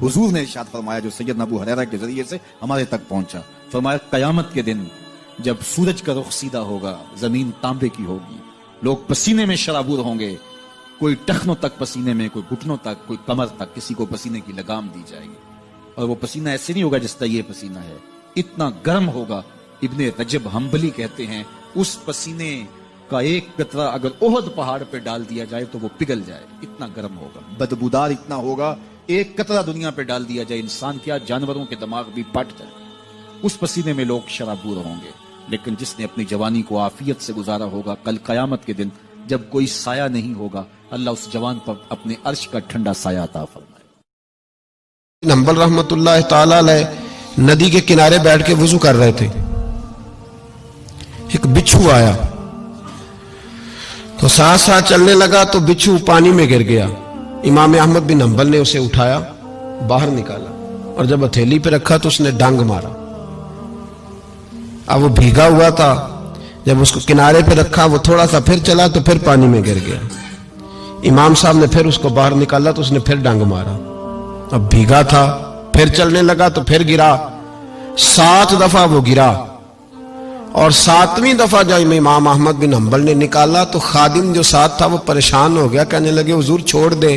हुजूर ने इरशाद फरमाया, जो सैयदना अबू हुरैरा के जरिए से हमारे तक पहुंचा, फरमाया कयामत के दिन जब सूरज का रुख सीधा होगा, जमीन तांबे की होगी, लोग पसीने में शराबूर होंगे, कोई टखनों तक पसीने में, कोई घुटनों तक, कोई कमर तक, किसी को पसीने की लगाम दी जाएगी। और वो पसीना ऐसे नहीं होगा जिस तरह ये पसीना है, इतना गर्म होगा। इब्ने रजब हम्बली कहते हैं उस पसीने का एक कतरा अगर ओहद पहाड़ पे डाल दिया जाए तो वो पिघल जाए, इतना गर्म होगा, बदबूदार इतना होगा। एक कतरा दुनिया पे डाल दिया जाए, इंसान क्या जानवरों के दिमाग भी फट जाए, उस पसीने में लोग शराबूर होंगे। लेकिन जिसने अपनी जवानी को आफियत से गुजारा होगा, कल कयामत के दिन जब कोई साया नहीं होगा, अल्लाह उस जवान पर अपने अर्श का ठंडा साया अता फरमाए। हम्बल रहमतुल्लाह ताला अलैह नदी के किनारे बैठ के वुजू कर रहे थे, एक बिच्छू आया तो साथ साथ चलने लगा तो बिच्छू पानी में गिर गया। इमाम अहमद बिन हम्बल ने उसे उठाया, बाहर निकाला और जब हथेली पे रखा तो उसने डंग मारा। अब वो भीगा हुआ था, जब उसको किनारे पे रखा वो थोड़ा सा फिर चला तो फिर पानी में गिर गया। इमाम साहब ने फिर उसको बाहर निकाला तो उसने फिर डंग मारा। अब भीगा था, फिर चलने लगा तो फिर गिरा। 7 दफा वो गिरा और 7वीं दफा जब इमाम अहमद बिन हम्बल ने निकाला तो खादिम जो साथ था वो परेशान हो गया, कहने लगे हुजूर छोड़ दे,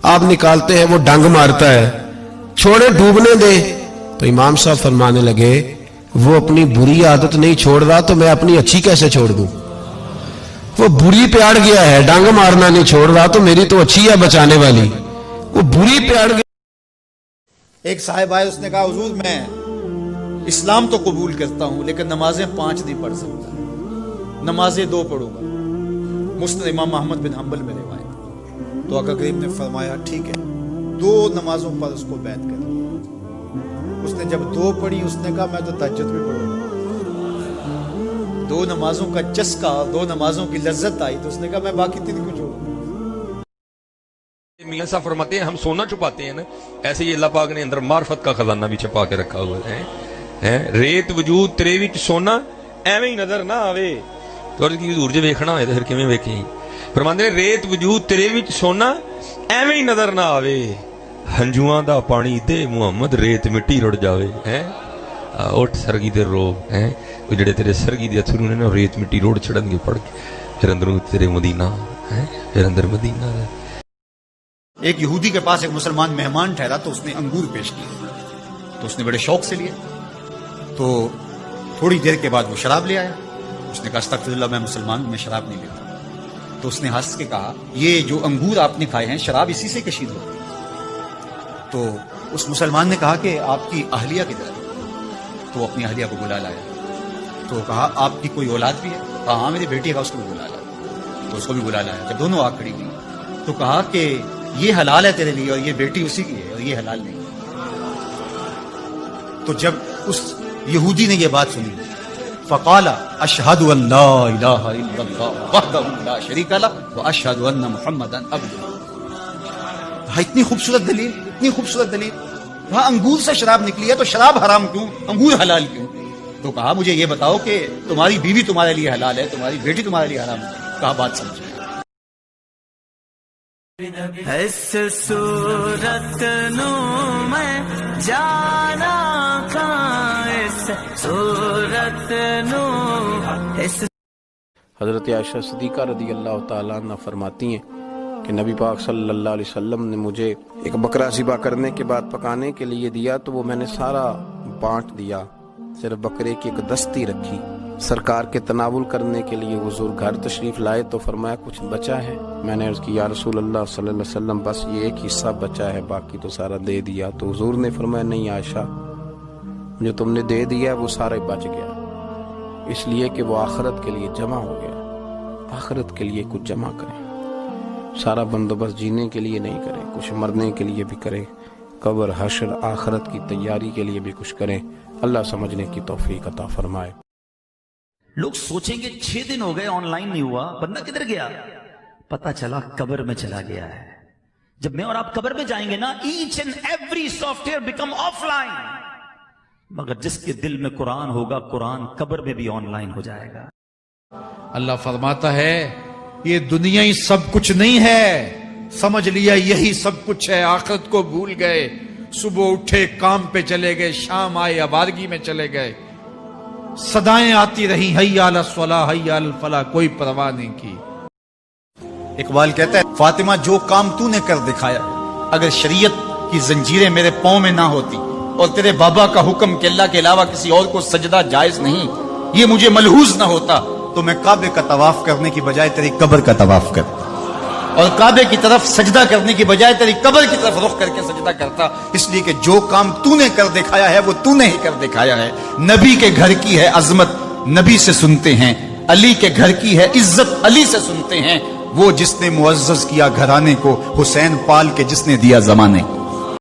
आप निकालते हैं वो डंग मारता है, छोड़े डूबने दे। तो इमाम साहब फरमाने लगे वो अपनी बुरी आदत नहीं छोड़ रहा तो मैं अपनी अच्छी कैसे छोड़ दूं? वो बुरी पे अड़ गया है, डंग मारना नहीं छोड़ रहा तो मेरी तो अच्छी है बचाने वाली, वो बुरी पे अड़ गया। एक साहिब आए, उसने कहा हुजूर मैं इस्लाम तो कबूल करता हूं लेकिन नमाजें 5 नहीं पढ़ सकता, नमाजें 2 पढ़ूंगा। मुस्नद इमाम अहमद बिन हम्बल में रिवायत। तो आका करीम ने फरमाया ठीक है, 2 नमाजों पर उसको बैत कर लिया। उसने जब 2 पढ़ी उसने कहा मैं तो तहज्जुद भी पढ़ूंगा। 2 नमाजों का चस्का, 2 नमाजों की लज्जत आई तो उसने कहा मैं बाकी 3 को छोड़ूंगा। मियां साहब फरमाते हैं हम सोना छुपाते हैं ना, ऐसे ही अल्लाह पाक ने अंदर मार्फत का खजाना भी छुपा के रखा हुआ है। रेत वजूद तेरे विच सोना एवें ही नजर ना आवे, तो की हजूर जे वेखना होए तो फिर किवें वेखी? फरमांदे ने रेत वजूद तेरे विच सोना एवें ही नजर ना आवे, हंजुआं दा पानी दे मुहम्मद रेत मिट्टी रुड़ जावे। उठ सरगी दे रो, वो जेड़े तेरे सरगी दे अथरू ने ना रेत मिट्टी रोड छड़नगे पड़ के, फिर अंदरों तेरे मदीना फिर अंदर मदीना। एक यहूदी के पास एक मुसलमान मेहमान ठहरा तो उसने अंगूर पेश किए, तो उसने बड़े शौक से लिए। तो थोड़ी देर के बाद वो शराब ले आया। उसने कहा अस्तगफिरुल्लाह मैं मुसलमान हूं, मैं शराब नहीं लेता। तो उसने हंस के कहा ये जो अंगूर आपने खाए हैं शराब इसी से कशीद होती है। तो उस मुसलमान ने कहा कि आपकी अहलिया किधर है? तो अपनी अहलिया को बुला लाया। तो कहा आपकी कोई औलाद भी है? कहा हाँ मेरी बेटी है, उसको भी बुला लाया। तो उसको भी बुला लाया। जब दोनों आग खड़ी हुई तो कहा कि ये हलाल है तेरे लिए और ये बेटी उसी की है और ये हलाल नहीं। तो जब उस यहूदी ने ये बात सुनी, फ़क़ाला अशहदु अल्ला इलाहा इल्लल्लाह वहदहु ला शरीका लह व अशहदु अन्ना मुहम्मदन अब्दुहु। इतनी खूबसूरत दलील, इतनी खूबसूरत दलील। वहां अंगूर से शराब निकली है तो शराब हराम क्यों, अंगूर हलाल क्यों? तो कहा मुझे ये बताओ कि तुम्हारी बीवी तुम्हारे लिए हलाल है, तुम्हारी बेटी तुम्हारे लिए हराम है। कहा बात समझो। इस सूरत नू मैं जाना इस सूरत नू इस। हजरत आयशा सिद्दीक़ा रज़ी अल्लाह ताला अन्हा फरमाती हैं कि नबी पाक सल्लल्लाहु अलैहि वसल्लम ने मुझे एक बकरा ज़िबा करने के बाद पकाने के लिए दिया तो वो मैंने सारा बांट दिया, सिर्फ बकरे की एक दस्ती रखी। सरकार के तनावुल करने के लिए हुजूर घर तशरीफ लाए तो फरमाया कुछ बचा है? मैंने अर्ज़ की या रसूल अल्लाह सल्लल्लाहु अलैहि वसल्लम बस ये एक हिस्सा बचा है, बाकी तो सारा दे दिया। तो हुजूर ने फरमाया नहीं आयशा, जो तुमने दे दिया वो सारा बच गया, इसलिए कि वो आखिरत के लिए जमा हो गया। आखिरत के लिए कुछ जमा करें, सारा बंदोबस्त जीने के लिए नहीं करें, कुछ मरने के लिए भी करें, कब्र हश्र आखिरत की तैयारी के लिए भी कुछ करें। अल्लाह समझने की तौफीक अता फरमाए। लोग सोचेंगे 6 दिन हो गए ऑनलाइन नहीं हुआ, बंदा किधर गया? पता चला कब्र में चला गया है। जब मैं और आप कब्र में जाएंगे ना, each and every software become offline, मगर जिसके दिल में कुरान होगा, कुरान कब्र में भी ऑनलाइन हो जाएगा। अल्लाह फरमाता है ये दुनिया ही सब कुछ नहीं है, समझ लिया यही सब कुछ है, आखिरत को भूल गए, सुबह उठे काम पे चले गए, शाम आए आबादगी में चले गए, सदाएं आती रही हैया अला स्वला हैया अल फला, कोई परवाह नहीं की। इकबाल कहता है, फातिमा जो काम तूने कर दिखाया, अगर शरीयत की जंजीरें मेरे पांव में ना होती और तेरे बाबा का हुक्म कि अल्लाह के अलावा किसी और को सजदा जायज नहीं, ये मुझे मलहूज ना होता, तो मैं काबे का तवाफ करने की बजाय तेरी कब्र का तवाफ करता, और काबे की तरफ सजदा करने की बजाय तेरी कब्र की तरफ रुख करके सजदा करता। इसलिए कि जो काम तूने कर दिखाया है वो तूने ही कर दिखाया है। नबी के घर की है अजमत, नबी से सुनते हैं। अली के घर की है इज्जत, अली से सुनते हैं। वो जिसने मुअज्जज किया घराने को, हुसैन पाल के जिसने दिया जमाने।